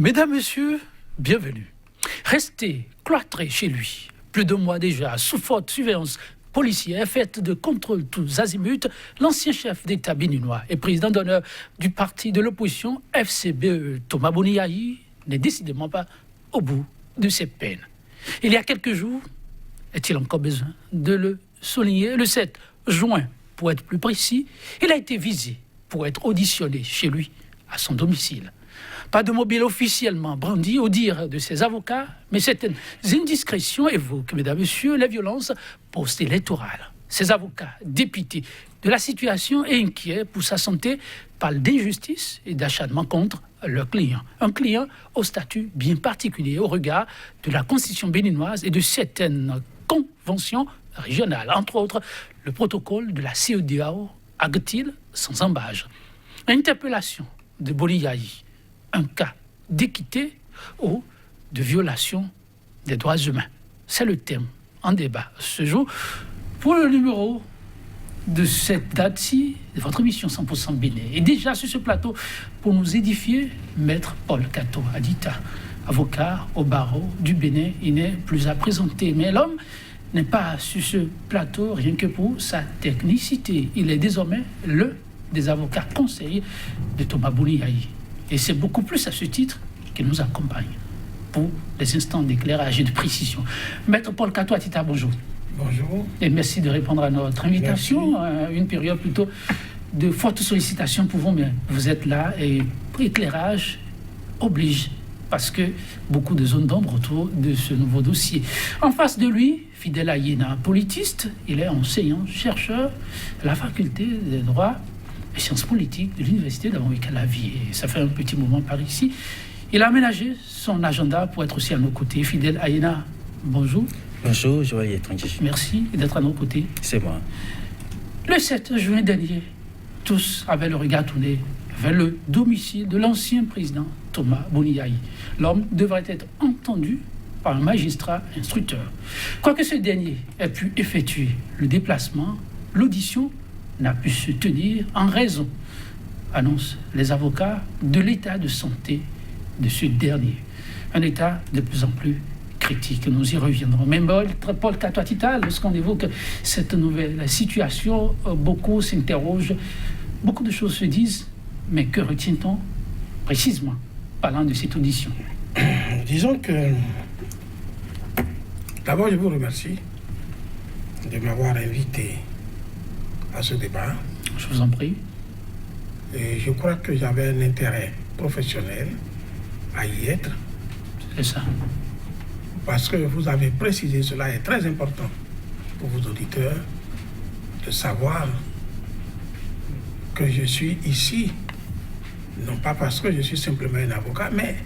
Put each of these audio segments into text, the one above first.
Mesdames, Messieurs, bienvenue. Resté cloîtré chez lui, plus de mois déjà, sous forte surveillance policière faite de contrôles tous azimuts, l'ancien chef d'État béninois et président d'honneur du parti de l'opposition FCBE, Thomas Boni Yayi, n'est décidément pas au bout de ses peines. Il y a quelques jours, est-il encore besoin de le souligner, le 7 juin, pour être plus précis, il a été visé pour être auditionné chez lui, à son domicile. Pas de mobile officiellement brandi au dire de ses avocats, mais certaines indiscrétions évoquent, mesdames et messieurs, la violence post-électorale. Ses avocats, dépités de la situation et inquiets pour sa santé, parlent d'injustice et d'acharnement contre leur client. Un client au statut bien particulier au regard de la constitution béninoise et de certaines conventions régionales. Entre autres, le protocole de la CEDEAO, argue-t-il, sans embâge. Interpellation de Boni Yayi. Un cas d'équité ou de violation des droits humains. C'est le thème en débat ce jour. Pour le numéro de cette date-ci, de votre émission 100% Bénin. Et déjà sur ce plateau, pour nous édifier, Maître Paul Kato Adita, avocat au barreau du Bénin, il n'est plus à présenter. Mais l'homme n'est pas sur ce plateau rien que pour sa technicité. Il est désormais le des avocats conseillers de Thomas Boni Yayi. Et c'est beaucoup plus à ce titre qu'il nous accompagne pour les instants d'éclairage et de précision. Maître Paul Kato Adita, bonjour. Bonjour. Et merci de répondre à notre invitation. Une période plutôt de forte sollicitation pour vous, mais vous êtes là et éclairage oblige, parce que beaucoup de zones d'ombre autour de ce nouveau dossier. En face de lui, Fidèle Ayena, politiste, il est enseignant, chercheur à la faculté des droits et sciences politiques de l'université d'Amérique-la-Vie. Et ça fait un petit moment par ici. Il a aménagé son agenda pour être aussi à nos côtés. Fidèle Ayena, bonjour. Bonjour, joyeux étranger. Merci d'être à nos côtés. C'est moi. Le 7 juin dernier, tous avaient le regard tourné vers le domicile de l'ancien président Thomas Boni Yayi. L'homme devrait être entendu par un magistrat instructeur. Quoique ce dernier ait pu effectuer le déplacement, l'audition n'a pu se tenir en raison, annoncent les avocats, de l'état de santé de ce dernier. Un état de plus en plus critique. Nous y reviendrons. Mais Paul Kato Adita, lorsqu'on évoque cette nouvelle situation, beaucoup s'interrogent, beaucoup de choses se disent, mais que retient-on précisément parlant de cette audition? Disons que, d'abord, je vous remercie de m'avoir invité à ce débat. Je vous en prie. Et je crois que j'avais un intérêt professionnel à y être. C'est ça. Parce que vous avez précisé, cela est très important pour vos auditeurs, de savoir que je suis ici, non pas parce que je suis simplement un avocat, mais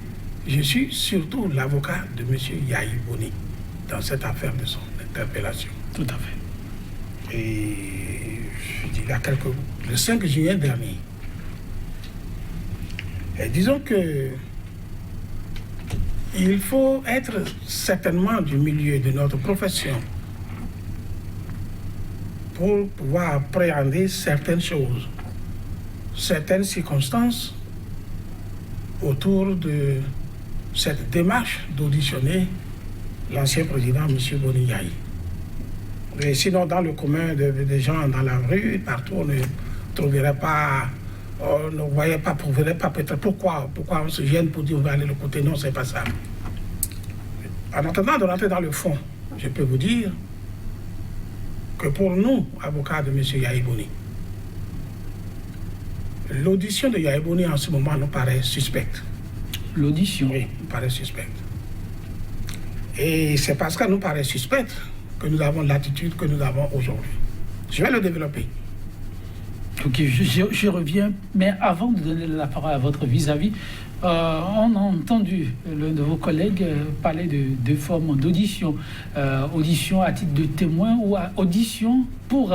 je suis surtout l'avocat de M. Yayi Boni dans cette affaire de son interpellation. Tout à fait. Et je dis là le 5 juillet dernier. Et disons que il faut être certainement du milieu de notre profession pour pouvoir appréhender certaines choses, certaines circonstances autour de cette démarche d'auditionner l'ancien président, M. Boni Yayi. Et sinon, dans le commun des gens dans la rue, partout, on ne trouverait pas, on ne voyait pas, trouverait pas peut-être pourquoi on se gêne pour dire on va aller de l'autre côté. Non, c'est pas ça. En attendant de rentrer dans le fond, je peux vous dire que pour nous, avocats de M. Yayi Boni, l'audition de Yayi Boni en ce moment nous paraît suspecte. L'audition? Oui, nous paraît suspecte. Et c'est parce qu'elle nous paraît suspecte que nous avons l'attitude que nous avons aujourd'hui. Je vais le développer. Ok, je reviens, mais avant de donner la parole à votre vis-à-vis, on a entendu l'un de vos collègues parler de deux formes d'audition. Audition à titre de témoin ou audition pour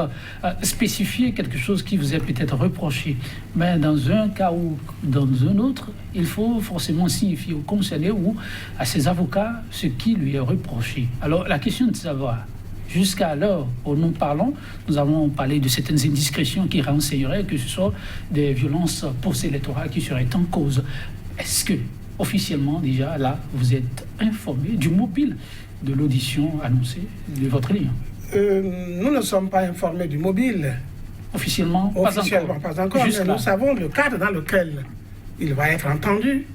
spécifier quelque chose qui vous est peut-être reproché. Mais dans un cas ou dans un autre, il faut forcément signifier au concerné ou à ses avocats ce qui lui est reproché. Alors la question de savoir, jusqu'à l'heure où nous parlons, nous avons parlé de certaines indiscrétions qui renseigneraient que ce soit des violences post-électorales qui seraient en cause. Est-ce que officiellement, déjà, là, vous êtes informé du mobile de l'audition annoncée de votre client. Nous ne sommes pas informés du mobile. Officiellement, Pas encore. Mais nous savons le cadre dans lequel il va être entendu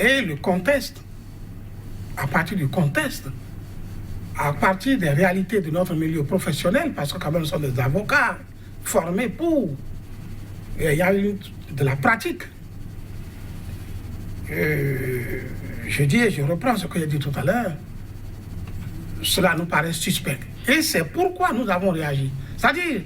et le contexte. À partir du contexte, à partir des réalités de notre milieu professionnel, parce que quand même nous sommes des avocats formés pour. Et il y a eu de la pratique. Je dis et je reprends ce que j'ai dit tout à l'heure. Cela nous paraît suspect. Et c'est pourquoi nous avons réagi. C'est-à-dire,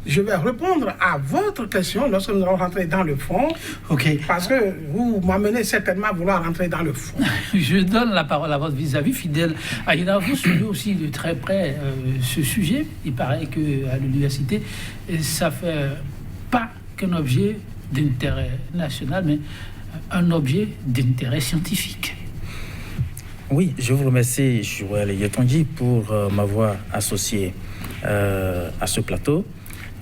je vais répondre à votre question lorsque nous allons rentrer dans le fond. Ok. Parce que vous m'amenez certainement à vouloir rentrer dans le fond. Je donne la parole à votre vis-à-vis, Fidèle Aïda. Vous suivez aussi de très près ce sujet. Il paraît qu'à l'université, ça fait pas qu'un objet d'intérêt national, mais un objet d'intérêt scientifique. Oui, je vous remercie, Joël Yetonji, pour m'avoir associé à ce plateau.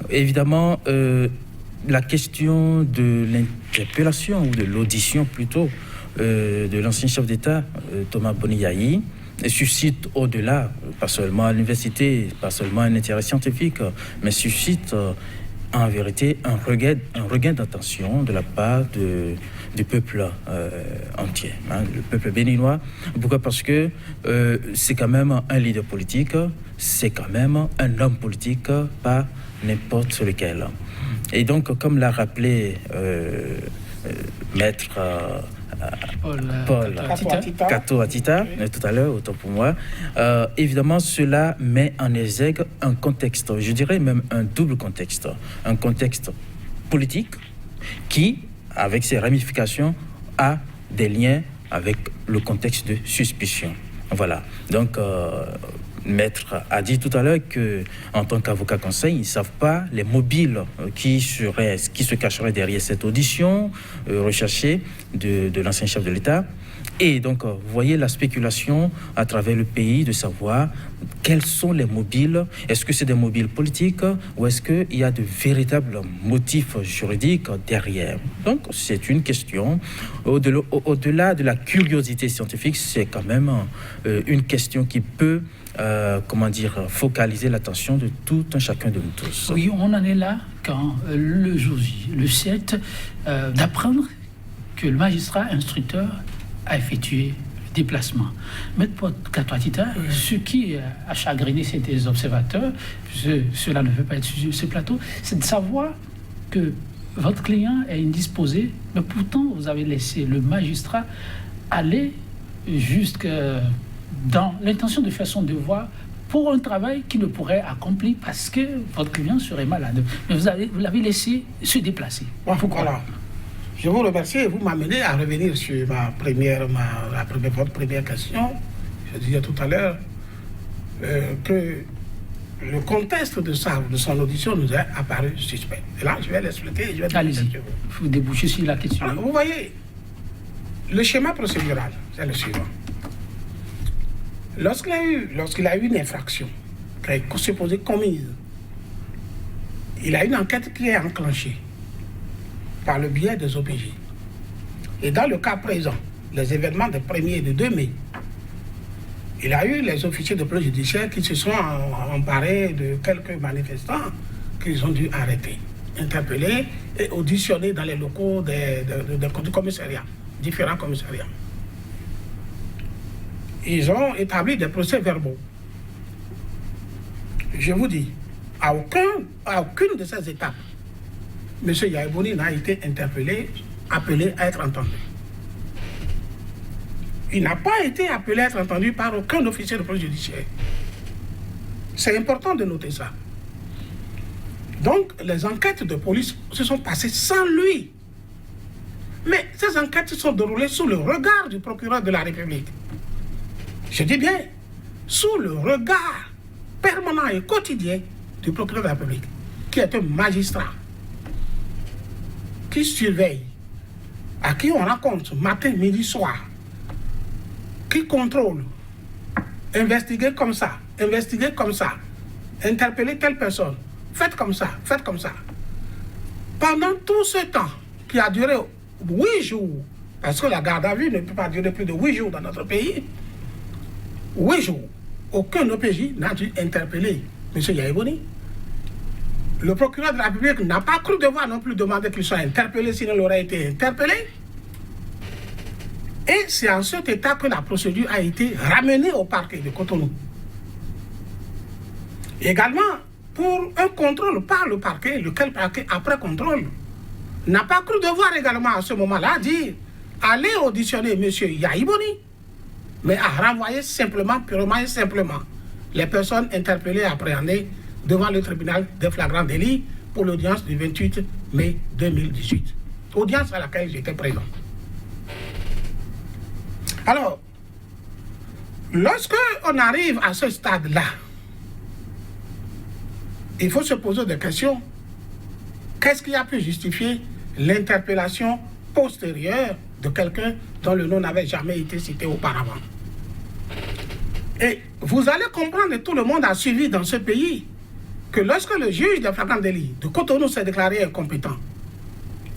Évidemment, la question de l'interpellation, ou de l'audition plutôt, de l'ancien chef d'État, Thomas Boni-Yayi, suscite au-delà, pas seulement à l'université, pas seulement un intérêt scientifique, mais suscite en vérité un regain d'attention de la part du peuple entier, le peuple béninois. Pourquoi? Parce que c'est quand même un leader politique, c'est quand même un homme politique, pas n'importe lequel. Et donc, comme l'a rappelé maître Paul Kato Atita, tout à l'heure, autant pour moi, évidemment, cela met en exergue un contexte, je dirais même un double contexte. Un contexte politique qui, avec ses ramifications, a des liens avec le contexte de suspicion. Voilà. Donc, Maître a dit tout à l'heure qu'en tant qu'avocat conseil, ils ne savent pas les mobiles qui se cacheraient derrière cette audition recherchée de l'ancien chef de l'État. Et donc, vous voyez la spéculation à travers le pays de savoir quels sont les mobiles. Est-ce que c'est des mobiles politiques ou est-ce qu'il y a de véritables motifs juridiques derrière? Donc, c'est une question. Au-delà de la curiosité scientifique, c'est quand même une question qui peut focaliser l'attention de tout un chacun de nous tous. Oui, on en est là quand le jour J, le 7, d'apprendre que le magistrat instructeur a effectué le déplacement. Maître Kato Atita, ce qui a chagriné ces observateurs, cela ne peut pas être sur ce plateau, c'est de savoir que votre client est indisposé, mais pourtant vous avez laissé le magistrat aller jusque dans l'intention de faire son devoir pour un travail qu'il ne pourrait accomplir parce que votre client serait malade. Mais vous l'avez laissé se déplacer. Pourquoi? Voilà. Je vous remercie et vous m'amenez à revenir sur votre première question. Je disais tout à l'heure que le contexte de son audition nous est apparu suspect. Et là, je vais l'expliquer. Allez-y, vous débouchez sur la question. Alors, vous voyez, le schéma procédural, c'est le suivant. Lorsqu'il a eu une infraction qui est supposée commise, il a une enquête qui est enclenchée par le biais des OPJ. Et dans le cas présent, les événements des 1er et de 2 mai, il a eu les officiers de police judiciaire qui se sont emparés de quelques manifestants qu'ils ont dû arrêter, interpeller et auditionner dans les locaux du commissariat, différents commissariats. Ils ont établi des procès-verbaux. Je vous dis, à aucune de ces étapes, M. Yaïbouni n'a été appelé à être entendu. Il n'a pas été appelé à être entendu par aucun officier de police judiciaire. C'est important de noter ça. Donc, les enquêtes de police se sont passées sans lui. Mais ces enquêtes se sont déroulées sous le regard du procureur de la République. Je dis bien, sous le regard permanent et quotidien du procureur de la République, qui est un magistrat, qui surveille, à qui on raconte matin, midi, soir, qui contrôle, investiguer comme ça, interpeller telle personne, faites comme ça. Pendant tout ce temps qui a duré 8 jours, Parce que la garde à vue ne peut pas durer plus de 8 jours dans notre pays. 8 jours. Aucun OPJ n'a dû interpeller M. Yaïboni. Le procureur de la République n'a pas cru devoir non plus demander qu'il soit interpellé, sinon il aurait été interpellé. Et c'est en cet état que la procédure a été ramenée au parquet de Cotonou. Également, pour un contrôle par le parquet, lequel parquet, après contrôle, n'a pas cru devoir également à ce moment-là dire aller auditionner M. Yaïboni, mais à renvoyer simplement, purement et simplement, les personnes interpellées et appréhendées devant le tribunal de flagrant délit pour l'audience du 28 mai 2018. Audience à laquelle j'étais présent. Alors, lorsque on arrive à ce stade-là, il faut se poser des questions. Qu'est-ce qui a pu justifier l'interpellation postérieure de quelqu'un dont le nom n'avait jamais été cité auparavant? Et vous allez comprendre, et tout le monde a suivi dans ce pays, que lorsque le juge de flagrant délit de Cotonou s'est déclaré incompétent,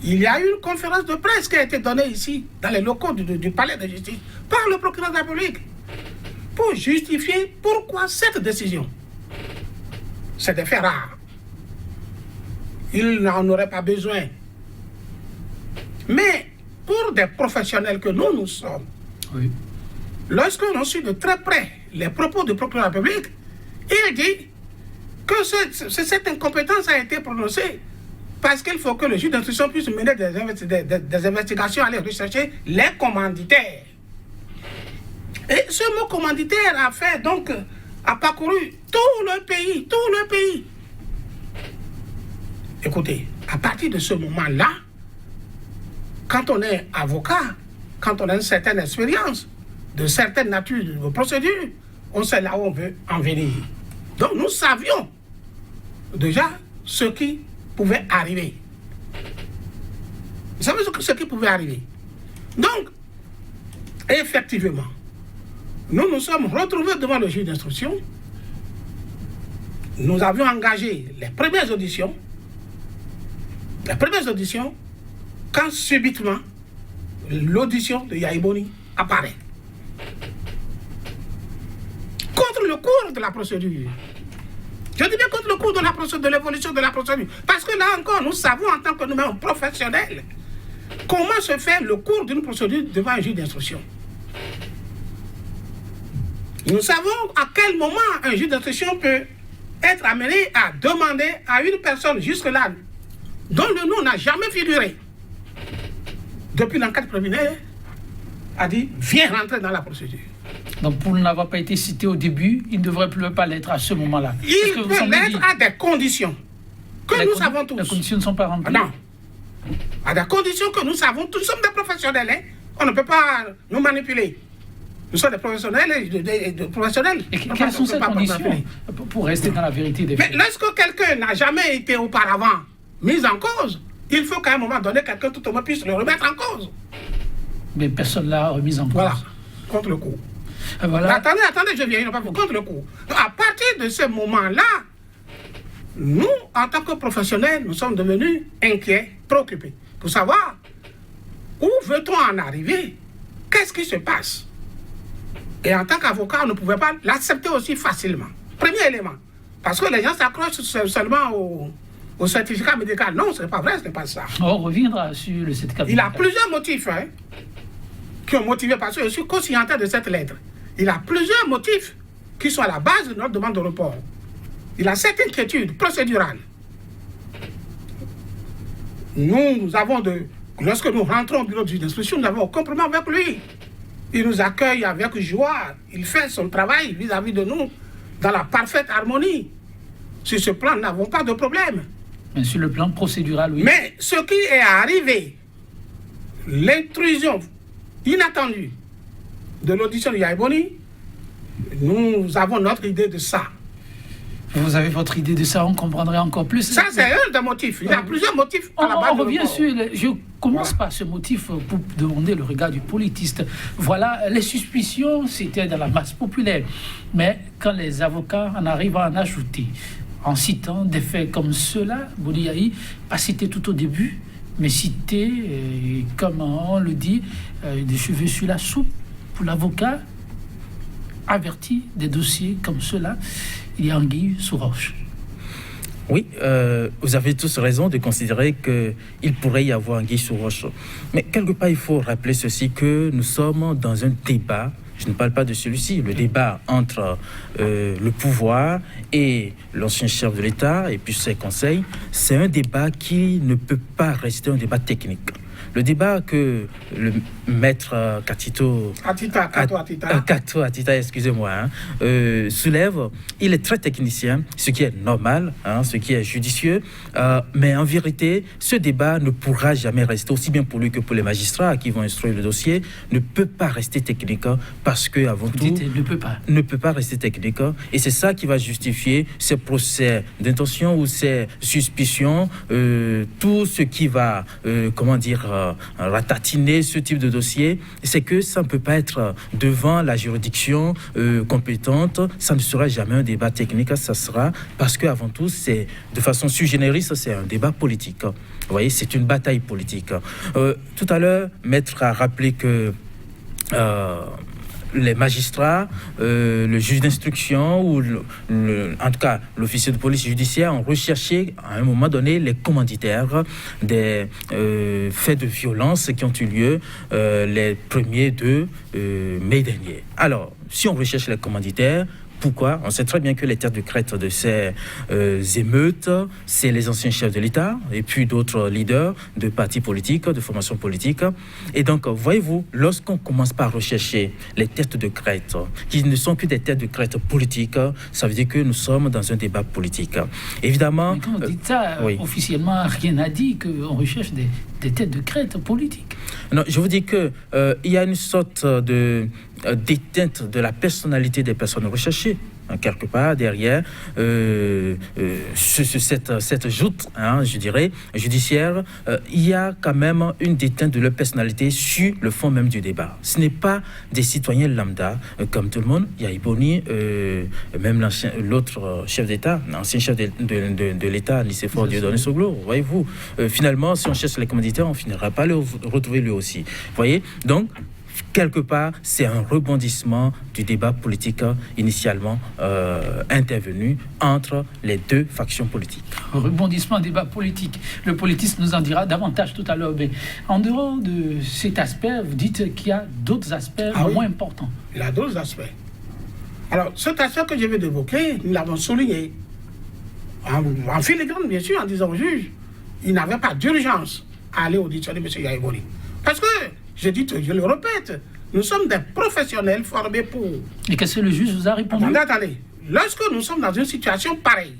il y a eu une conférence de presse qui a été donnée ici, dans les locaux du palais de justice, par le procureur de la République, pour justifier pourquoi cette décision. C'est des faits rares. Il n'en aurait pas besoin. Mais pour des professionnels que nous sommes, oui, lorsqu'on suit de très près les propos du procureur de la République, il dit que cette incompétence a été prononcée parce qu'il faut que le juge d'instruction puisse mener des investigations, aller rechercher les commanditaires. Et ce mot commanditaire a parcouru tout le pays. Écoutez, à partir de ce moment-là, quand on est avocat, quand on a une certaine expérience, de certaines natures de procédures, on sait là où on veut en venir. Donc nous savions déjà ce qui pouvait arriver. Vous savez ce qui pouvait arriver. Donc, effectivement, nous nous sommes retrouvés devant le juge d'instruction. Nous avions engagé les premières auditions, quand subitement, l'audition de Yaïboni apparaît. Contre le cours de la procédure. Je dis bien contre le cours de la procédure, de l'évolution de la procédure. Parce que là encore, nous savons en tant que nous-mêmes professionnels comment se fait le cours d'une procédure devant un juge d'instruction. Nous savons à quel moment un juge d'instruction peut être amené à demander à une personne jusque-là dont le nom n'a jamais figuré depuis l'enquête préliminaire, a dit « viens rentrer dans la procédure ». Donc pour n'avoir pas été cité au début, il ne devrait plus pas l'être à ce moment-là. Il peut l'être à des conditions que nous savons tous. Les conditions ne sont pas remplies. Non. À des conditions que nous savons tous. Nous sommes des professionnels. Hein? On ne peut pas nous manipuler. Nous sommes des professionnels des professionnels. Et quelles sont ces conditions pour rester dans la vérité des faits? Mais lorsque quelqu'un n'a jamais été auparavant mis en cause, il faut qu'à un moment donné, quelqu'un tout au moins puisse le remettre en cause. Mais personne ne l'a remis en cause. Voilà, contre le coup. Voilà. Attendez, je viens, il n'a pas contre le coup. Donc, à partir de ce moment-là, nous, en tant que professionnels, nous sommes devenus inquiets, préoccupés, pour savoir où veut-on en arriver, qu'est-ce qui se passe. Et en tant qu'avocat, on ne pouvait pas l'accepter aussi facilement. Premier élément, parce que les gens s'accrochent seulement au certificat médical. Non, ce n'est pas vrai, ce n'est pas ça. On reviendra sur le certificat médical. Il a plusieurs motifs qui ont motivé, parce que je suis co-signataire de cette lettre. Il a plusieurs motifs qui sont à la base de notre demande de report. Il a cette inquiétude procédurale. Nous avons lorsque nous rentrons au bureau du juge d'instruction, nous n'avons aucun problème avec lui. Il nous accueille avec joie. Il fait son travail vis-à-vis de nous dans la parfaite harmonie. Sur ce plan, nous n'avons pas de problème. Mais sur le plan procédural, oui. Mais ce qui est arrivé, l'intrusion inattendue de l'audition de Yaïboni, nous avons notre idée de ça. Vous avez votre idée de ça, on comprendrait encore plus. Ça, c'est un des motifs. Il y a plusieurs motifs à la base. On revient sur... Je commence par ce motif pour demander le regard du politiste. Voilà, les suspicions, c'était dans la masse populaire. Mais quand les avocats en arrivent à en ajouter, en citant des faits comme ceux-là, Boni Yahi a cité tout au début, mais citer, comme on le dit, des cheveux sur la soupe pour l'avocat averti des dossiers comme ceux-là. Il y a anguille sous roche. Oui, vous avez tous raison de considérer qu'il pourrait y avoir anguille sous roche. Mais quelque part, il faut rappeler ceci, que nous sommes dans un débat. Je ne parle pas de celui-ci, le débat entre le pouvoir et l'ancien chef de l'État et puis ses conseils. C'est un débat qui ne peut pas rester un débat technique. Le débat que le maître Cato Atita, excusez-moi, soulève, il est très technicien, ce qui est normal, ce qui est judicieux, mais en vérité, ce débat ne pourra jamais rester, aussi bien pour lui que pour les magistrats qui vont instruire le dossier, ne peut pas rester technique, parce que avant tout, ne peut pas rester technique, et c'est ça qui va justifier ces procès d'intention ou ces suspicions, tout ce qui va, ratatiner ce type de dossier, c'est que ça ne peut pas être devant la juridiction compétente, ça ne sera jamais un débat technique, ça sera, parce qu'avant tout, c'est de façon sui generis, c'est un débat politique. Vous voyez, c'est une bataille politique. Tout à l'heure, Maître a rappelé que les magistrats, le juge d'instruction ou en tout cas l'officier de police judiciaire ont recherché à un moment donné les commanditaires des faits de violence qui ont eu lieu les 1er 2 mai dernier. Alors, si on recherche les commanditaires, pourquoi ? On sait très bien que les têtes de crête de ces émeutes, c'est les anciens chefs de l'État et puis d'autres leaders de partis politiques, de formations politiques. Et donc, voyez-vous, lorsqu'on commence par rechercher les têtes de crête, qui ne sont que des têtes de crête politiques, ça veut dire que nous sommes dans un débat politique. Évidemment... Mais quand on dit ça, oui. Officiellement, rien n'a dit qu'on recherche des têtes de crête politiques. Non, je vous dis qu'il y a une sorte de déteinte de la personnalité des personnes recherchées. Quelque part derrière cette joute, je dirais, judiciaire, il y a quand même une déteinte de leur personnalité sur le fond même du débat. Ce n'est pas des citoyens lambda comme tout le monde. Il y a Iboni, même l'autre chef d'État, l'ancien chef de l'État, Nicéphore Dieudonné Soglo. Voyez-vous, finalement, si on cherche les commanditaires, on finira par le retrouver lui aussi. Vous voyez, donc, quelque part, c'est un rebondissement du débat politique initialement intervenu entre les deux factions politiques. Rebondissement, débat politique. Le politiste nous en dira davantage tout à l'heure. Mais en dehors de cet aspect, vous dites qu'il y a d'autres aspects moins importants. Il y a d'autres aspects. Alors, cet aspect que je viens d'évoquer, nous l'avons souligné. En filigrane, bien sûr, en disant au juge, il n'avait pas d'urgence à aller auditionner M. Yaya Iboni. Parce que, je le répète, nous sommes des professionnels formés pour... Et qu'est-ce que le juge vous a répondu ? Attendez. Lorsque nous sommes dans une situation pareille,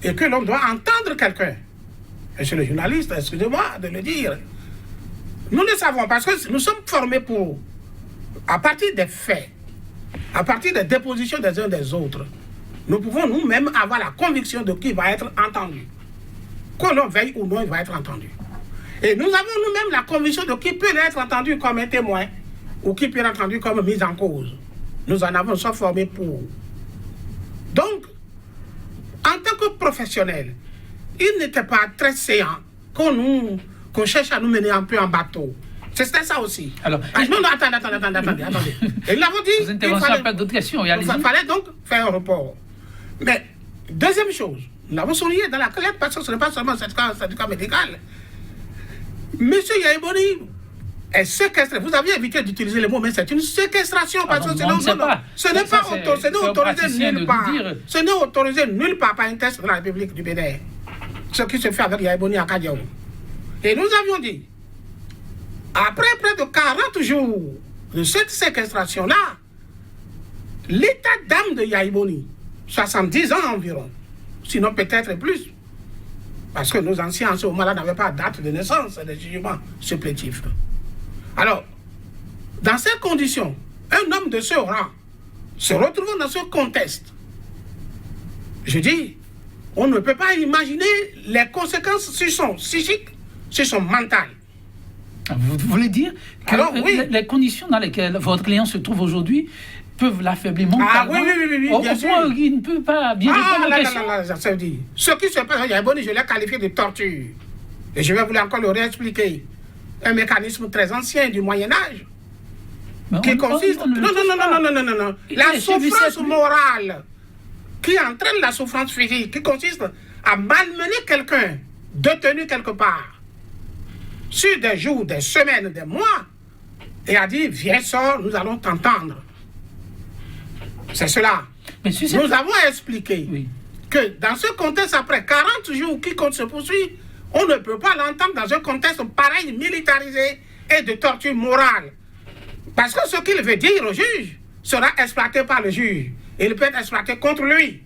et que l'on doit entendre quelqu'un, monsieur le journaliste, excusez-moi de le dire, nous le savons parce que nous sommes formés pour, à partir des faits, à partir des dépositions des uns des autres, nous pouvons nous-mêmes avoir la conviction de qui va être entendu. Que l'on veille ou non, il va être entendu. Et nous avons nous-mêmes la conviction de qui peut être entendu comme un témoin ou qui peut être entendu comme mise en cause. Nous en avons soit formés pour. Donc, en tant que professionnel, il n'était pas très séant qu'on cherche à nous mener un peu en bateau. C'était ça aussi. Alors, non, attendez. Et nous l'avons dit. Il fallait donc faire un report. Mais, deuxième chose, nous l'avons souligné dans la collecte parce que ce n'est pas seulement un syndicat médical. Monsieur Yaya Iboni est séquestré. Vous aviez évité d'utiliser le mot, mais c'est une séquestration parce que ce n'est pas autorisé nulle part. Ce n'est autorisé nulle part par un texte de la République du Bénin. Ce qui se fait avec Yaya Iboni à Kadiaou. Et nous avions dit, après près de 40 jours de cette séquestration-là, l'état d'âme de Yaya Iboni, 70 ans environ, sinon peut-être plus, parce que nos anciens en ce moment-là n'avaient pas de date de naissance des jugements supplétifs. Alors, dans ces conditions, un homme de ce rang, se retrouvant dans ce contexte, je dis, on ne peut pas imaginer les conséquences sur son psychique, sur son mental. Vous voulez dire que les conditions dans lesquelles votre client se trouve aujourd'hui peuvent l'affaiblir mentalement. Oui, bien sûr. Il ne peut pas bien répondre aux questions. Ça veut dire, ce qui se passe, je l'ai qualifié de torture. Et je vais vous encore le réexpliquer. Un mécanisme très ancien du Moyen-Âge qui consiste... Non. La souffrance morale qui entraîne la souffrance physique, qui consiste à malmener quelqu'un détenu quelque part sur des jours, des semaines, des mois, et a dit, viens, sors, nous allons t'entendre. C'est cela. Nous avons expliqué que dans ce contexte, après 40 jours qui compte se poursuit, on ne peut pas l'entendre dans un contexte pareil, militarisé et de torture morale. Parce que ce qu'il veut dire au juge sera exploité par le juge. Et il peut être exploité contre lui.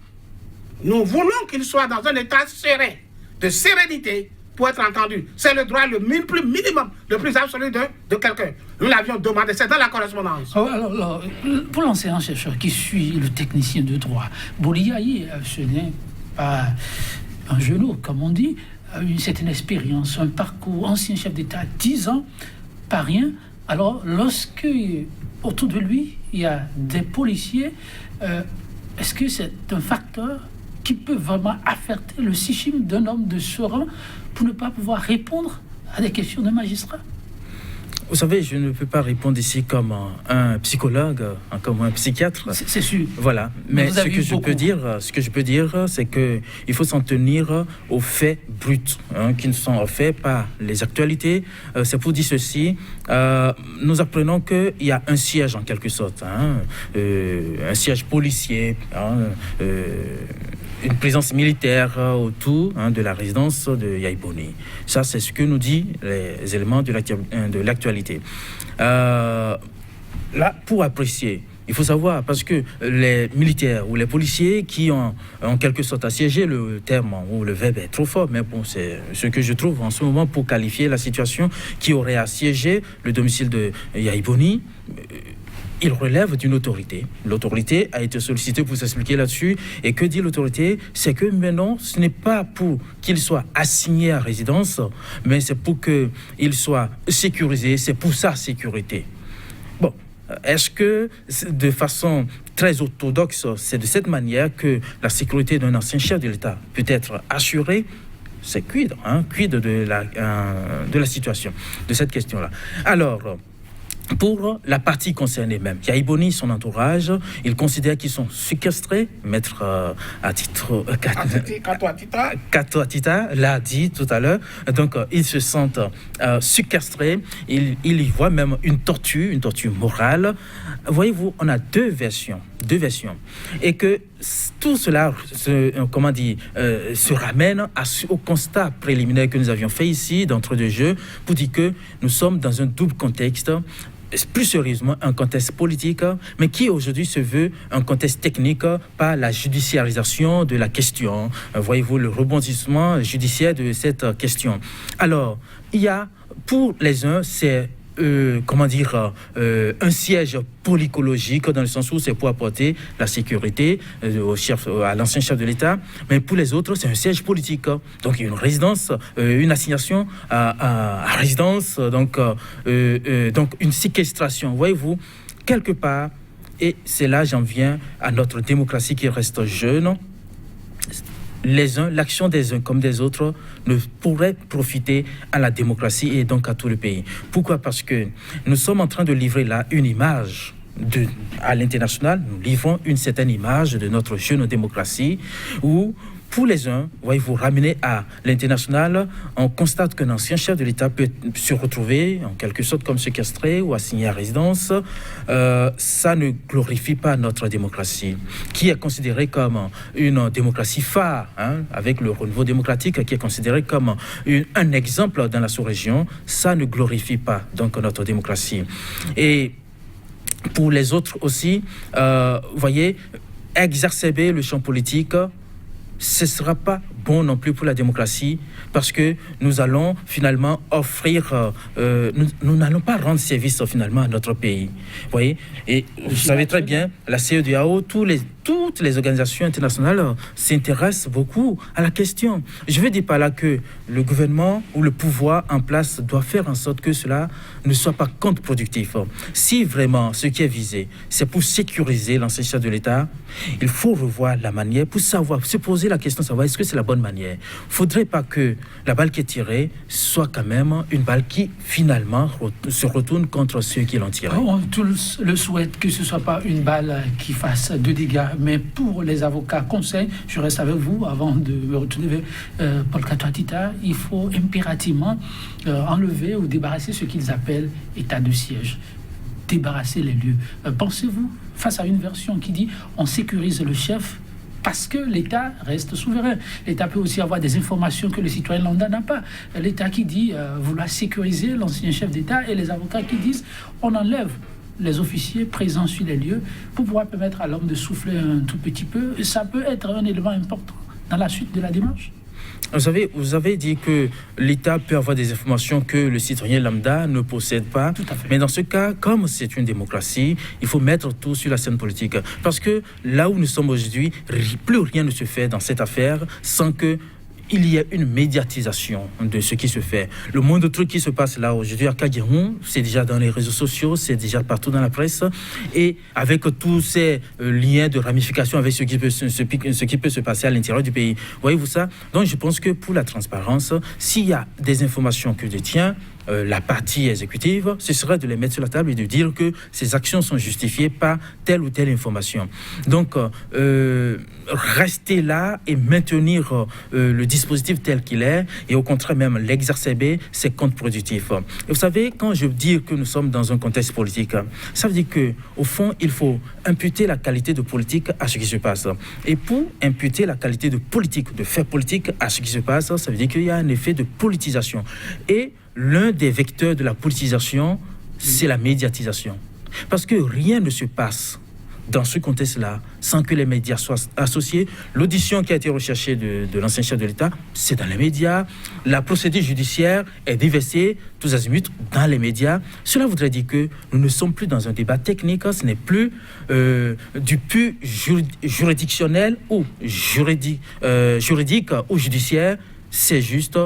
Nous voulons qu'il soit dans un état serein, de sérénité, pour être entendu. C'est le droit le plus minimum, le plus absolu de quelqu'un. Nous l'avions demandé, c'est dans la correspondance. Alors, pour l'enseignant-chercheur qui suit le technicien de droit, Boliaï, ce n'est pas un genou, comme on dit, a une certaine expérience, un parcours, ancien chef d'État, 10 ans, pas rien. Alors, lorsque autour de lui, il y a des policiers, est-ce que c'est un facteur qui peut vraiment affecter le psychisme d'un homme de ce rang pour ne pas pouvoir répondre à des questions de magistrats? Vous savez, je ne peux pas répondre ici comme un psychologue, comme un psychiatre. C'est sûr. Voilà. Mais ce que je peux dire, c'est que il faut s'en tenir aux faits bruts, qui ne sont faits par les actualités. C'est pour dire ceci. Nous apprenons qu'il y a un siège en quelque sorte, un siège policier, une présence militaire autour de la résidence de Yahya Boni. Ça, c'est ce que nous disent les éléments de l'actualité. Là, pour apprécier, il faut savoir, parce que les militaires ou les policiers qui ont en quelque sorte assiégé, le terme ou le verbe est trop fort, mais bon, c'est ce que je trouve en ce moment pour qualifier la situation, qui aurait assiégé le domicile de Yahya Boni. Il relève d'une autorité. L'autorité a été sollicitée pour s'expliquer là-dessus. Et que dit l'autorité? C'est que maintenant, ce n'est pas pour qu'il soit assigné à résidence, mais c'est pour qu'il soit sécurisé. C'est pour sa sécurité. Bon, est-ce que de façon très orthodoxe, c'est de cette manière que la sécurité d'un ancien chef de l'État peut être assurée? C'est quid de la situation, de cette question-là. Alors, pour la partie concernée même, Yahya Boni, son entourage, ils considèrent qu'ils sont séquestrés. Maître Kato Atita l'a dit tout à l'heure. Donc, ils se sentent séquestrés. Ils y voient même une torture morale. Voyez-vous, on a deux versions. Et que tout cela se ramène au constat préliminaire que nous avions fait ici, d'entre-deux jeux, pour dire que nous sommes dans un double contexte. Plus sérieusement, un contexte politique, mais qui aujourd'hui se veut un contexte technique par la judiciarisation de la question. Voyez-vous le rebondissement judiciaire de cette question. Alors, il y a, pour les uns, c'est un siège polycologique, dans le sens où c'est pour apporter la sécurité à l'ancien chef de l'État, mais pour les autres, c'est un siège politique. Donc, il y a une résidence, une assignation à résidence, donc une séquestration. Voyez-vous, quelque part, et c'est là, j'en viens à notre démocratie qui reste jeune. L'action des uns comme des autres ne pourrait profiter à la démocratie et donc à tout le pays. Pourquoi? Parce que nous sommes en train de livrer là une image à l'international. Nous livrons une certaine image de notre jeune démocratie où, pour les uns, voyez-vous, ramener à l'international, on constate qu'un ancien chef de l'État peut se retrouver en quelque sorte comme séquestré ou assigné à résidence. Ça ne glorifie pas notre démocratie, qui est considérée comme une démocratie phare, avec le renouveau démocratique, qui est considérée comme un exemple dans la sous-région. Ça ne glorifie pas donc notre démocratie. Et pour les autres aussi, voyez, exacerber le champ politique, ce ne sera pas bon non plus pour la démocratie, parce que nous allons finalement offrir, nous n'allons pas rendre service finalement à notre pays. Vous voyez, et vous savez très bien, la CEDEAO, toutes les organisations internationales s'intéressent beaucoup à la question. Je veux dire par là que le gouvernement ou le pouvoir en place doit faire en sorte que cela ne soit pas contre-productif. Si vraiment ce qui est visé, c'est pour sécuriser l'ancien chef de l'État, il faut revoir la manière pour savoir, se poser la question, savoir est-ce que c'est la bonne bonne manière. Il ne faudrait pas que la balle qui est tirée soit quand même une balle qui, finalement, se retourne contre ceux qui l'ont tirée. On tous le souhaite que ce ne soit pas une balle qui fasse de dégâts, mais pour les avocats conseils, je reste avec vous avant de me retourner vers Paul Kato Atita, il faut impérativement enlever ou débarrasser ce qu'ils appellent état de siège. Débarrasser les lieux. Pensez-vous, face à une version qui dit on sécurise le chef parce que l'État reste souverain. L'État peut aussi avoir des informations que le citoyen lambda n'a pas. L'État qui dit vouloir sécuriser l'ancien chef d'État et les avocats qui disent on enlève les officiers présents sur les lieux pour pouvoir permettre à l'homme de souffler un tout petit peu. Ça peut être un élément important dans la suite de la démarche. Vous avez dit que l'État peut avoir des informations que le citoyen lambda ne possède pas. Tout à fait. Mais dans ce cas, comme c'est une démocratie, il faut mettre tout sur la scène politique. Parce que là où nous sommes aujourd'hui, plus rien ne se fait dans cette affaire sans que il y a une médiatisation de ce qui se fait. Le moindre truc qui se passe là aujourd'hui à Kagiroun, c'est déjà dans les réseaux sociaux, c'est déjà partout dans la presse. Et avec tous ces liens de ramification avec ce qui peut se passer à l'intérieur du pays. Voyez-vous ça? Donc je pense que pour la transparence, s'il y a des informations que détient la partie exécutive, ce serait de les mettre sur la table et de dire que ces actions sont justifiées par telle ou telle information. Donc, rester là et maintenir le dispositif tel qu'il est, et au contraire même l'exacerber, c'est contre-productif. Et vous savez, quand je dis que nous sommes dans un contexte politique, ça veut dire qu'au fond, il faut imputer la qualité de politique à ce qui se passe. Et pour imputer la qualité de politique, de fait politique à ce qui se passe, ça veut dire qu'il y a un effet de politisation. Et l'un des vecteurs de la politisation, c'est la médiatisation. Parce que rien ne se passe dans ce contexte-là sans que les médias soient associés. L'audition qui a été recherchée de l'ancien chef de l'État, c'est dans les médias. La procédure judiciaire est déversée tous azimuts dans les médias. Cela voudrait dire que nous ne sommes plus dans un débat technique, ce n'est plus du pur juridictionnel ou juridique ou judiciaire, c'est juste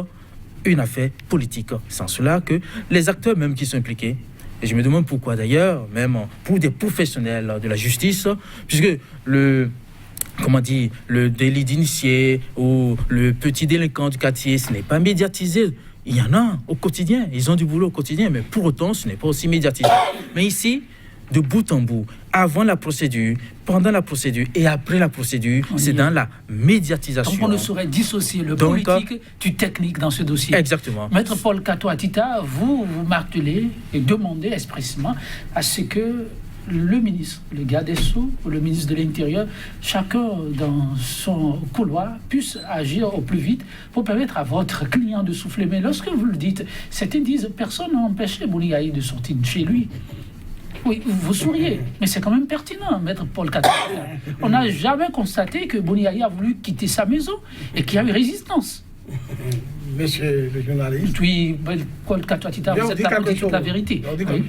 une affaire politique. Sans cela que les acteurs même qui sont impliqués, et je me demande pourquoi d'ailleurs, même pour des professionnels de la justice, puisque le délit d'initié ou le petit délinquant du quartier, ce n'est pas médiatisé. Il y en a au quotidien, ils ont du boulot au quotidien, mais pour autant, ce n'est pas aussi médiatisé. Mais ici, de bout en bout, avant la procédure, pendant la procédure et après la procédure, c'est dans la médiatisation. Donc on ne saurait dissocier le politique du technique dans ce dossier. Exactement. Maître Paul Kato Atita, vous martelez et demandez expressément à ce que le ministre, le garde des Sceaux ou le ministre de l'Intérieur, chacun dans son couloir, puisse agir au plus vite pour permettre à votre client de souffler. Mais lorsque vous le dites, certains disent personne n'a empêché Bouniaï de sortir de chez lui. Oui, vous souriez, mais c'est quand même pertinent, Maître Paul Kato. On n'a jamais constaté que Bouniaï a voulu quitter sa maison et qu'il y a eu résistance. Monsieur le journaliste. Oui, Paul Kato Atita, vous êtes là pour dire toute la vérité. Oui.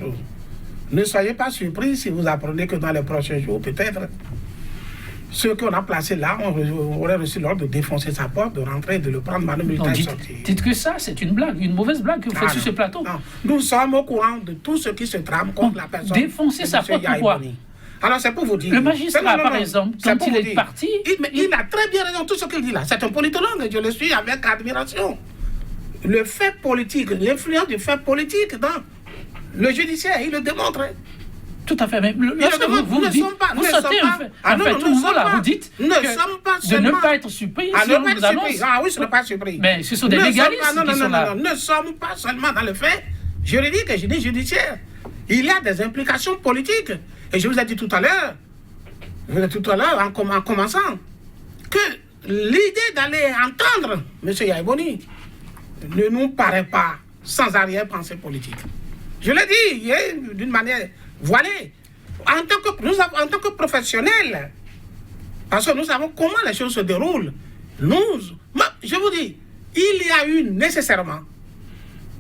Ne soyez pas surpris si vous apprenez que dans les prochains jours, peut-être, ceux qu'on a placés là, on aurait reçu l'ordre de défoncer sa porte, de rentrer, de le prendre, madame militaire et sortir. Dites que ça, c'est une blague, une mauvaise blague que vous faites sur ce plateau. Non. Nous sommes au courant de tout ce qui se trame contre la personne. Défoncer sa porte, pourquoi? Alors c'est pour vous dire. Le magistrat, par exemple, quand il est parti... Il a très bien raison, tout ce qu'il dit là. C'est un politologue, je le suis avec admiration. Le fait politique, l'influence du fait politique dans le judiciaire, il le démontre. Tout à fait, mais lorsque vous dites, vous sautez vous dites de ne pas être surpris si on vous annonce. Ah oui, ce n'est pas surpris. Mais ce sont des légalistes qui sont là. Ne sommes pas seulement dans le fait juridique et judiciaire. Il y a des implications politiques. Et je vous ai dit tout à l'heure, en commençant, que l'idée d'aller entendre M. Yaïboni ne nous paraît pas sans arrière-pensée politique. Je l'ai dit d'une manière voilée. En tant que professionnels, parce que nous savons comment les choses se déroulent, je vous dis, il y a eu nécessairement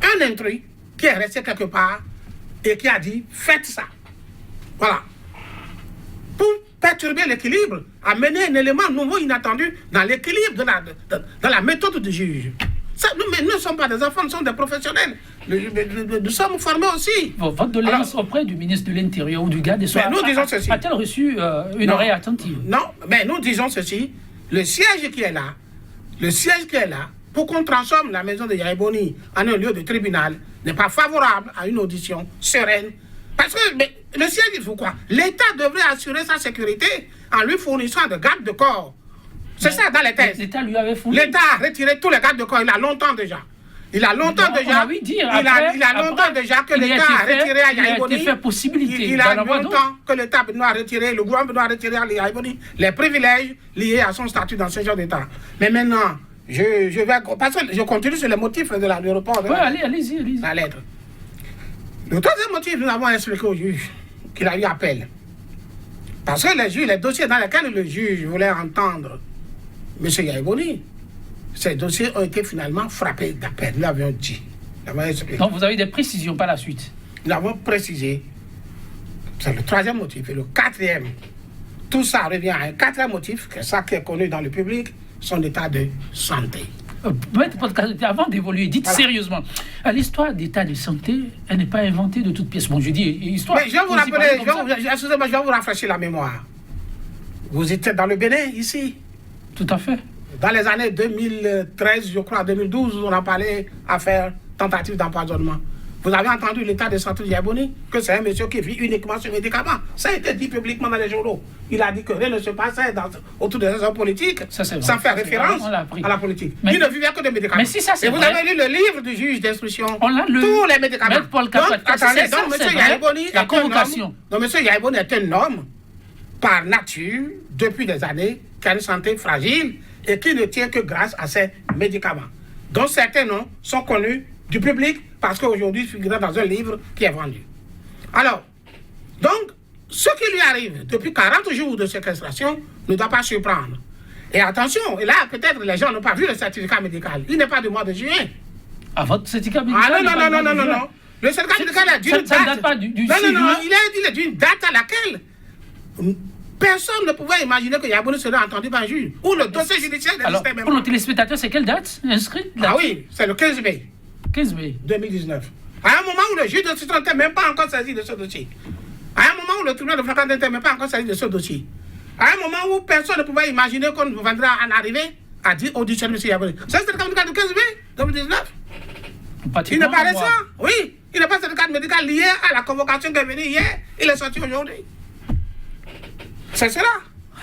un intrus qui est resté quelque part et qui a dit, faites ça. Voilà. Pour perturber l'équilibre, amener un élément nouveau, inattendu dans l'équilibre dans la méthode du juge. Mais nous ne sommes pas des enfants, nous sommes des professionnels. Nous sommes formés aussi. Votre doléance auprès du ministre de l'Intérieur ou du garde des Sceaux a-t-elle reçu une oreille attentive? Non, mais nous disons ceci. Le siège qui est là, le siège qui est là, pour qu'on transforme la maison de Yaya Boni en un lieu de tribunal, n'est pas favorable à une audition sereine. Parce que le siège, il faut quoi? L'État devrait assurer sa sécurité en lui fournissant de gardes de corps. C'est ça dans les thèses. L'État lui avait fourni. L'État a retiré tous les gardes de corps, il a longtemps déjà. Il a longtemps déjà. Il a longtemps déjà que l'État a retiré à Yaya Boni. Il a longtemps que l'État a retiré, le gouvernement a retiré à Yaya Boni les privilèges liés à son statut d'enseignant d'État. Mais maintenant, je continue sur les motifs de l'aéroport. Oui, allez-y. La lettre. Le troisième motif, nous avons expliqué au juge qu'il a eu appel. Parce que les dossiers dans lesquels le juge voulait entendre M. Yaya Boni, ces dossiers ont été finalement frappés d'appel. Nous l'avions dit. Donc vous avez des précisions par la suite. Nous avons précisé. C'est le troisième motif. Et le quatrième, tout ça revient à un quatrième motif, que ça qui est connu dans le public, son état de santé. Avant d'évoluer, dites sérieusement, l'histoire d'état de santé, elle n'est pas inventée de toutes pièces. Bon, je dis histoire. Mais je vais vous rappeler, excusez-moi, je vais vous rafraîchir la mémoire. Vous étiez dans le Bénin, ici. Tout à fait. Dans les années 2013, je crois, 2012, on a parlé affaire tentative d'empoisonnement. Vous avez entendu l'état de santé de Yaya Boni, que c'est un monsieur qui vit uniquement sur médicaments. Ça a été dit publiquement dans les journaux. Il a dit que rien ne se passait autour des raisons politiques, sans faire référence à la politique. Mais, il ne vivait que de médicaments. Mais si ça, c'est et vous avez lu le livre du juge d'instruction, tous les médicaments. Donc, attendez, donc M. Yaya Boni est un homme. Donc, M. Yaya Boni est un homme, par nature, depuis des années, qui a une santé fragile et qui ne tient que grâce à ses médicaments. Donc, certains noms sont connus du public parce qu'aujourd'hui, il figure dans un livre qui est vendu. Alors, donc, ce qui lui arrive depuis 40 jours de séquestration ne doit pas surprendre. Et attention, et là, peut-être les gens n'ont pas vu le certificat médical. Il n'est pas du mois de juin. Ah, votre certificat médical? Ah non. Le certificat médical est d'une date. Ça ne date pas du 6 juin. Non, il est d'une date à laquelle personne ne pouvait imaginer que Yaya Boni serait entendu par un juge. Ou le dossier judiciaire n'existait même pas. Pour nos téléspectateurs, c'est quelle date inscrite? Ah oui, c'est le 15 mai. 15 mai 2019. À un moment où le juge d'instruction n'était même pas encore saisi de ce dossier. À un moment où le tribunal de Fréquence n'était même pas encore saisi de ce dossier. À un moment où personne ne pouvait imaginer qu'on viendrait en arriver à dire auditionner M. Yaya Boni. C'est le certificat du 15 mai 2019. Il n'est pas récent. Oui, il n'est pas certificat médical lié à la convocation qui est venue hier. Il est sorti aujourd'hui. C'est cela.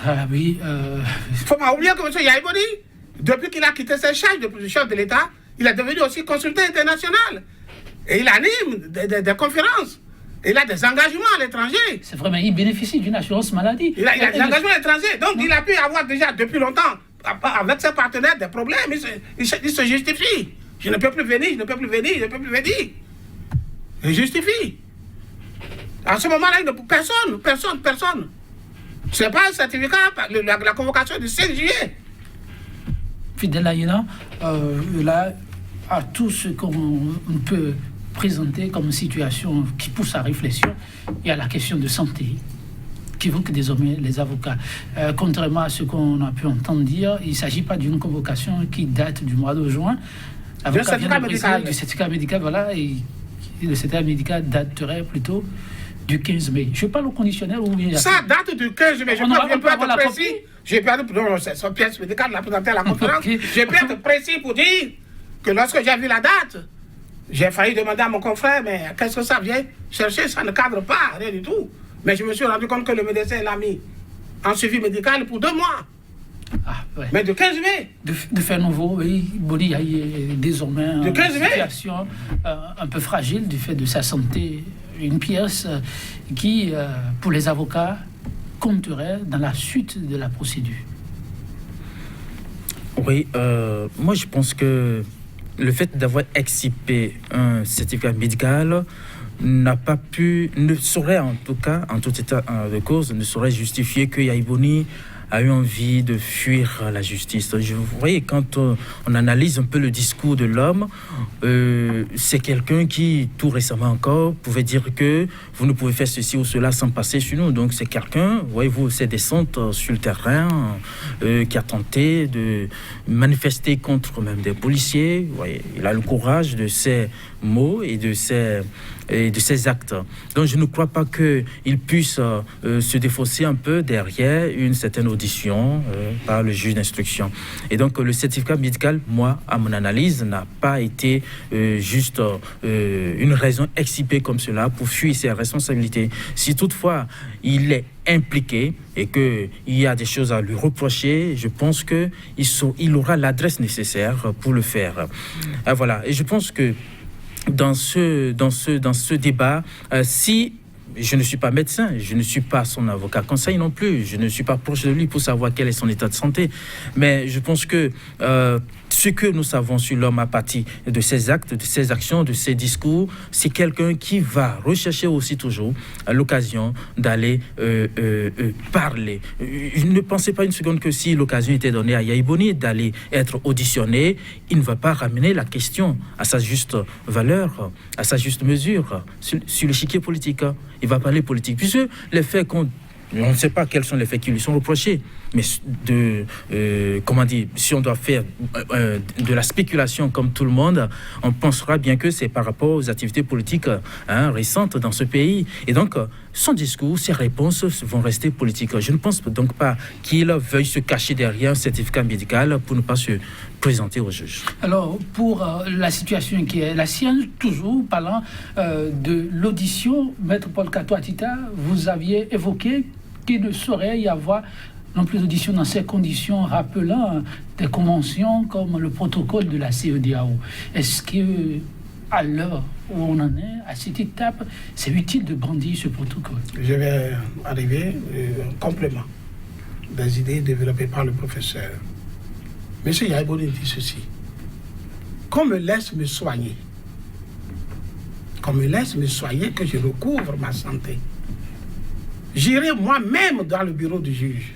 Ah oui. Il ne faut pas oublier que M. Yaya Boni, depuis qu'il a quitté ses charges de chef de l'État, il est devenu aussi consultant international. Et il anime des conférences. Il a des engagements à l'étranger. C'est vrai, mais il bénéficie d'une assurance maladie. Il a des engagements à l'étranger. Donc, il a pu avoir déjà depuis longtemps, avec ses partenaires, des problèmes. Il se justifie. Je ne peux plus venir. Il justifie. À ce moment-là, personne. Ce n'est pas un certificat, la convocation du 5 juillet. Fidèle Aïna, là, à tout ce qu'on peut présenter comme situation qui pousse à réflexion, il y a la question de santé qui évoque désormais les avocats. Contrairement à ce qu'on a pu entendre dire, il ne s'agit pas d'une convocation qui date du mois de juin. Du certificat médical, voilà, et le certificat médical daterait plutôt du 15 mai. Je parle au conditionnel ou bien... Ça date du 15 mai. Je peux être précis. J'ai perdu son pièce médicale l'a présenté à la conférence. Je peux être précis pour dire que lorsque j'ai vu la date, j'ai failli demander à mon confrère, mais qu'est-ce que ça vient chercher? Ça ne cadre pas, rien du tout. Mais je me suis rendu compte que le médecin l'a mis en suivi médical pour 2 mois. Ah, ouais. Mais de 15 mai. De fait nouveau, oui, Boni a désormais une situation un peu fragile du fait de sa santé. Une pièce qui, pour les avocats, compterait dans la suite de la procédure. Oui, moi je pense que le fait d'avoir excipé un certificat médical ne saurait en tout cas, en tout état de cause, ne saurait justifier que Yaya Boni a eu envie de fuir la justice. Vous voyez, quand on analyse un peu le discours de l'homme, c'est quelqu'un qui, tout récemment encore, pouvait dire que vous ne pouvez faire ceci ou cela sans passer sur nous. Donc c'est quelqu'un, voyez-vous, ses descentes sur le terrain, qui a tenté de manifester contre même des policiers. Vous voyez, il a le courage de ses mots et de ses actes. Donc je ne crois pas qu'il puisse se défausser un peu derrière une certaine audience audition par le juge d'instruction. Et donc, le certificat médical, moi, à mon analyse, n'a pas été juste une raison excipée comme cela pour fuir ses responsabilités. Si toutefois, il est impliqué et qu'il y a des choses à lui reprocher, je pense qu'il aura l'adresse nécessaire pour le faire. Voilà. Et je pense que dans ce débat, si je ne suis pas médecin, je ne suis pas son avocat conseil non plus, je ne suis pas proche de lui pour savoir quel est son état de santé, mais je pense que ce que nous savons sur l'homme à partir de ses actes, de ses actions, de ses discours, c'est quelqu'un qui va rechercher aussi toujours l'occasion d'aller parler. Ne pensez pas une seconde que si l'occasion était donnée à Yahya Boni d'aller être auditionné, il ne va pas ramener la question à sa juste valeur, à sa juste mesure, sur l'échiquier politique. Il va parler politique, puisque les faits on ne sait pas quels sont les faits qui lui sont reprochés, mais si on doit faire de la spéculation comme tout le monde, on pensera bien que c'est par rapport aux activités politiques récentes dans ce pays. Et donc, son discours, ses réponses vont rester politiques. Je ne pense donc pas qu'il veuille se cacher derrière un certificat médical pour ne pas se présenter au juge. Alors, pour la situation qui est la sienne, toujours parlant de l'audition, Maître Paul Kato Atita, vous aviez évoqué qu'il ne saurait y avoir non plus d'audition dans ces conditions, rappelant des conventions comme le protocole de la CEDEAO. Est-ce que, à l'heure où on en est, à cette étape, c'est utile de brandir ce protocole? Je vais arriver en complément des idées développées par le professeur. Monsieur Yahya Boni dit ceci: qu'on me laisse me soigner, que je recouvre ma santé. J'irai moi-même dans le bureau du juge.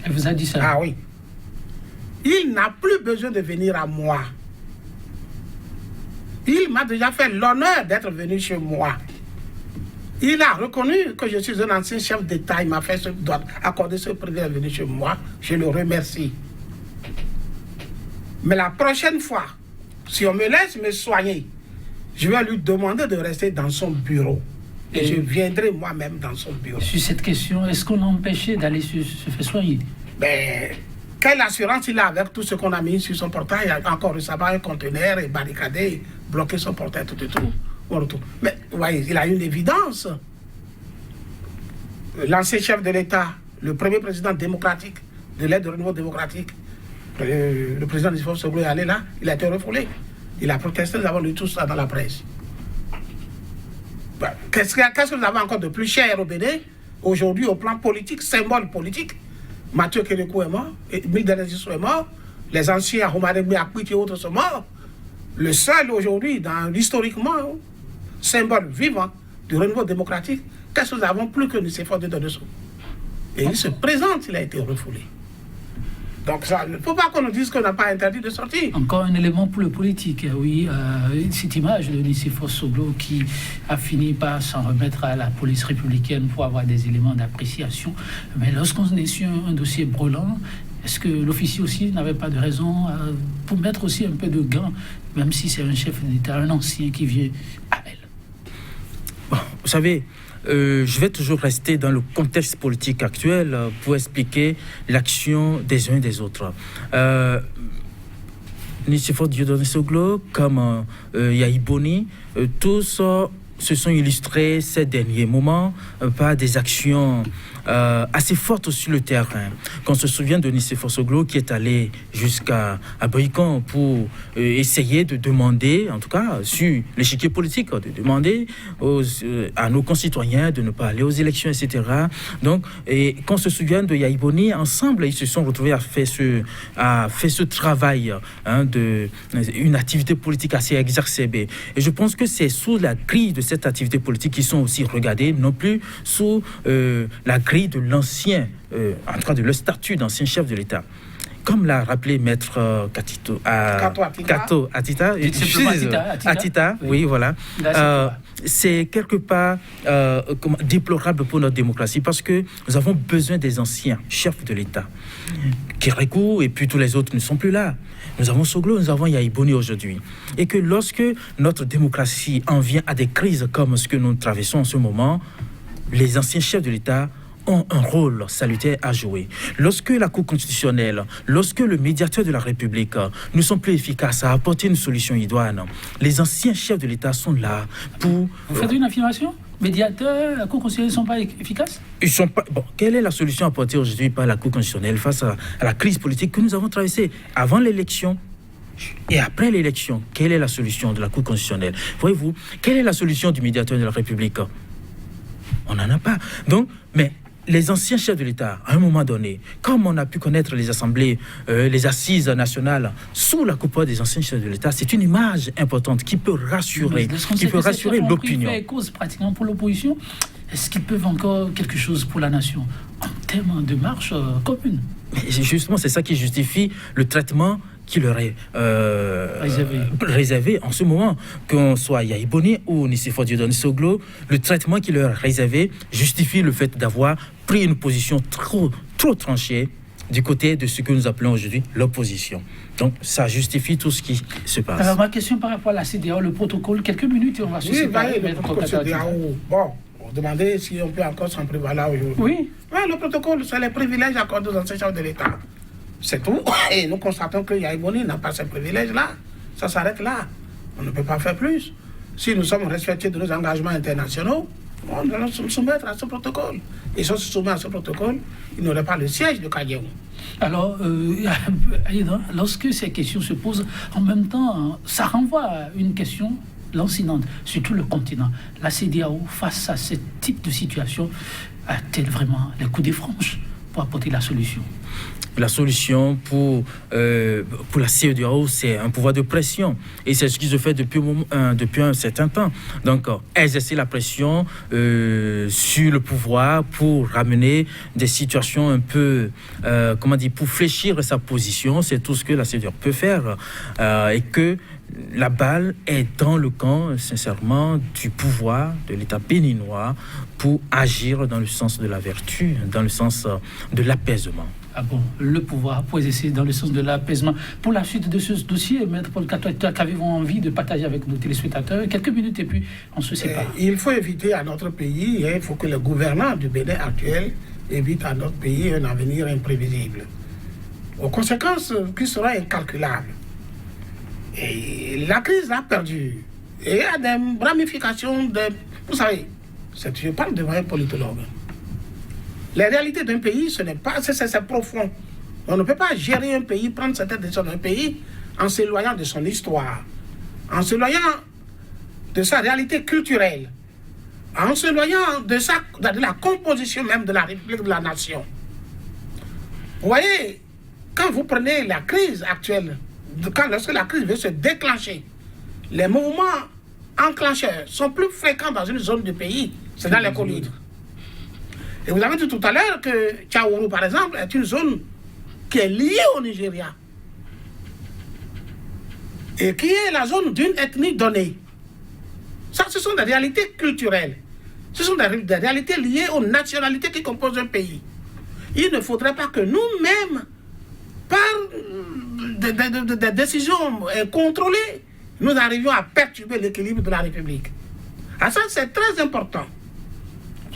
Elle vous a dit ça? Ah oui. Il n'a plus besoin de venir à moi. Il m'a déjà fait l'honneur d'être venu chez moi. Il a reconnu que je suis un ancien chef d'État. Il m'a accordé ce privilège de venir chez moi. Je le remercie. Mais la prochaine fois, si on me laisse me soigner, je vais lui demander de rester dans son bureau. Et je viendrai moi-même dans son bureau. Sur cette question, est-ce qu'on a empêché d'aller se faire soigner? Ben, quelle assurance il a avec tout ce qu'on a mis sur son portail? Il a encore récemment un conteneur et barricadé, bloqué son portail, tout et tout. Mais vous voyez, il a une évidence. L'ancien chef de l'État, le premier président démocratique de l'aide de renouveau démocratique, le président Nicéphore Soglo est allé là, il a été refoulé. Il a protesté, nous avons lu tout ça dans la presse. Qu'est-ce que nous avons encore de plus cher au Bénin aujourd'hui au plan politique, symbole politique? Mathieu Kérékou est mort, Emile Denezissou est mort, les anciens Romain Miakwit et autres sont morts. Le seul aujourd'hui, historiquement, symbole vivant du renouveau démocratique, qu'est-ce que nous avons plus que Nicéphore Denezissou? Et il se présente, il a été refoulé. Donc ça, il ne faut pas qu'on nous dise qu'on n'a pas interdit de sortir. Encore un élément pour le politique, oui. Cette image de Nicéphore Soglo qui a fini par s'en remettre à la police républicaine pour avoir des éléments d'appréciation. Mais lorsqu'on est sur un dossier brûlant, est-ce que l'officier aussi n'avait pas de raison pour mettre aussi un peu de gants, même si c'est un chef d'État, un ancien qui vient à elle? Bon, vous savez, je vais toujours rester dans le contexte politique actuel pour expliquer l'action des uns et des autres. Nicéphore Dieudonné Soglo, comme Yahya Boni, tous se sont illustrés ces derniers moments par des actions assez fortes sur le terrain. Qu'on se souvient de Nicéphore Soglo qui est allé jusqu'à Brican pour essayer de demander, en tout cas sur l'échiquier politique, de demander à nos concitoyens de ne pas aller aux élections, etc. Donc, et qu'on se souvient de Yahya Boni, ensemble, ils se sont retrouvés à faire ce travail une activité politique assez exacerbée. Et je pense que c'est sous la grille de cette activité politique qu'ils sont aussi regardés, non plus sous la grille de l'ancien, en tout cas de le statut d'ancien chef de l'État. Comme l'a rappelé Maître Kato Atita, oui, voilà. C'est quelque part déplorable pour notre démocratie parce que nous avons besoin des anciens chefs de l'État. Kérékou et puis tous les autres ne sont plus là. Nous avons Soglo, nous avons Yahya Boni aujourd'hui. Et que lorsque notre démocratie en vient à des crises comme ce que nous traversons en ce moment, les anciens chefs de l'État ont un rôle salutaire à jouer. Lorsque la Cour constitutionnelle, lorsque le médiateur de la République ne sont plus efficaces à apporter une solution idoine, les anciens chefs de l'État sont là pour... Vous faites une affirmation ? Médiateurs, la Cour constitutionnelle ne sont pas efficaces ? Ils sont pas... Bon, quelle est la solution apportée aujourd'hui par la Cour constitutionnelle face à la crise politique que nous avons traversée avant l'élection et après l'élection? Quelle est la solution de la Cour constitutionnelle? Voyez-vous, quelle est la solution du médiateur de la République? On n'en a pas. Donc, mais les anciens chefs de l'État, à un moment donné, comme on a pu connaître les assemblées, les assises nationales sous la coupole des anciens chefs de l'État, c'est une image importante qui peut rassurer, l'opinion. Fait cause pratiquement pour l'opposition. Est-ce qu'ils peuvent encore quelque chose pour la nation en termes de marche commune? Mais justement, c'est ça qui justifie le traitement qui leur est réservé en ce moment, qu'on soit Yahya Boni ou Nicéphore Dieudonné Soglo, le traitement qui leur est réservé justifie le fait d'avoir pris une position trop tranchée du côté de ce que nous appelons aujourd'hui l'opposition. Donc, ça justifie tout ce qui se passe. Alors, ma question par rapport à la CEDEAO, le protocole, quelques minutes et on va se séparer. Le protocole CEDEAO, bon, on demandait si on peut encore s'en prévaloir aujourd'hui. Oui. Le protocole, c'est les privilèges accordés aux anciens chefs de l'État. C'est tout. Et nous constatons que Yahya Boni n'a pas ces privilèges-là. Ça s'arrête là. On ne peut pas faire plus. Si nous sommes respectueux de nos engagements internationaux, on doit nous soumettre à ce protocole. Et si on se soumet à ce protocole, il n'aurait pas le siège de Kageou. Alors, lorsque ces questions se posent, en même temps, ça renvoie à une question lancinante sur tout le continent. La CEDEAO, face à ce type de situation, a-t-elle vraiment les coups des franches pour apporter la solution? La solution pour la CEDEAO, c'est un pouvoir de pression. Et c'est ce qui se fait depuis un certain temps. Donc, exercer la pression sur le pouvoir pour ramener des situations un peu, pour fléchir sa position. C'est tout ce que la CEDEAO peut faire. Et que la balle est dans le camp, sincèrement, du pouvoir de l'État béninois pour agir dans le sens de la vertu, dans le sens de l'apaisement. Ah bon, le pouvoir pour exercer dans le sens de l'apaisement. Pour la suite de ce dossier, Maître Paul Kato, qu'avez-vous envie de partager avec nos téléspectateurs? Quelques minutes et puis on se sépare. Il faut éviter à notre pays, il faut que le gouvernement du Bénin actuel évite à notre pays un avenir imprévisible, aux conséquences qui seront incalculables. Et la crise a perdu. Et il y a des ramifications, vous savez, je parle devant un politologue. Les réalités d'un pays, ce n'est pas, c'est profond. On ne peut pas gérer un pays, prendre certaines décisions d'un pays en s'éloignant de son histoire, en s'éloignant de sa réalité culturelle, en s'éloignant de la composition même de la République, de la nation. Vous voyez, quand vous prenez la crise actuelle, lorsque la crise veut se déclencher, les mouvements enclencheurs sont plus fréquents dans une zone du pays, c'est dans les collines. Et vous avez dit tout à l'heure que Tchaourou, par exemple, est une zone qui est liée au Nigeria et qui est la zone d'une ethnie donnée. Ça, ce sont des réalités culturelles. Ce sont des réalités liées aux nationalités qui composent un pays. Il ne faudrait pas que nous-mêmes, par des décisions contrôlées, nous arrivions à perturber l'équilibre de la République. Ah, ça, c'est très important.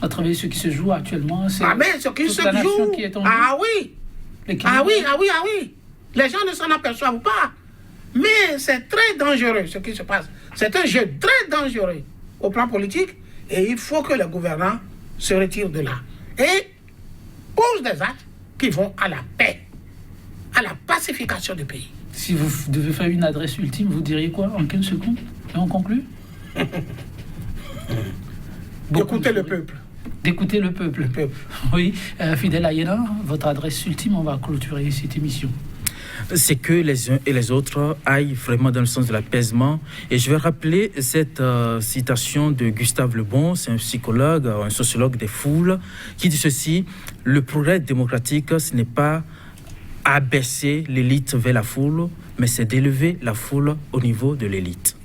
À travers ce qui se joue actuellement, c'est mais ce qui se joue, qui est en oui. Ah oui. Les gens ne s'en aperçoivent pas. Mais c'est très dangereux ce qui se passe. C'est un jeu très dangereux au plan politique et il faut que le gouvernement se retire de là et pose des actes qui vont à la paix, à la pacification du pays. Si vous devez faire une adresse ultime, vous diriez quoi en 15 secondes? Et on conclut? D'écouter le peuple. D'écouter le peuple. Oui. Fidèle Ayena, votre adresse ultime, on va clôturer cette émission. C'est que les uns et les autres aillent vraiment dans le sens de l'apaisement. Et je vais rappeler cette citation de Gustave Le Bon, c'est un psychologue, un sociologue des foules, qui dit ceci: le progrès démocratique, ce n'est pas abaisser l'élite vers la foule, mais c'est d'élever la foule au niveau de l'élite.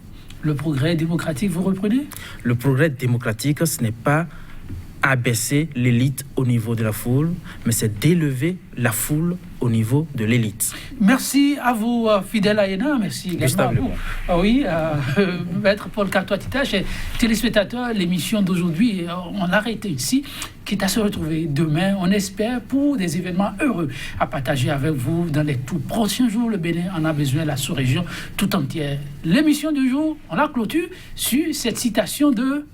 Le progrès démocratique, vous reprenez? Le progrès démocratique, ce n'est pas abaisser l'élite au niveau de la foule, mais c'est d'élever la foule au niveau de l'élite. Merci à vous, Fidèle Ayena. Merci également à vous. Maître Paul Kato-Atita, chers téléspectateurs, l'émission d'aujourd'hui, on l'arrête ici, quitte à se retrouver demain, on espère, pour des événements heureux à partager avec vous dans les tout prochains jours. Le Bénin en a besoin, la sous-région tout entière. L'émission du jour, on la clôture sur cette citation de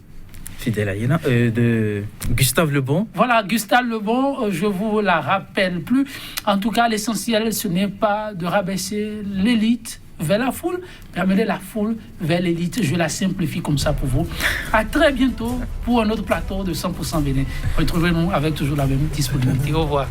Fidèle Ayena, de Gustave Le Bon. Voilà, Gustave Le Bon, je vous la rappelle plus. En tout cas, l'essentiel, ce n'est pas de rabaisser l'élite vers la foule, mais amener la foule vers l'élite. Je la simplifie comme ça pour vous. À très bientôt pour un autre plateau de 100% Bénin. Retrouvez-nous avec toujours la même disponibilité. Au revoir.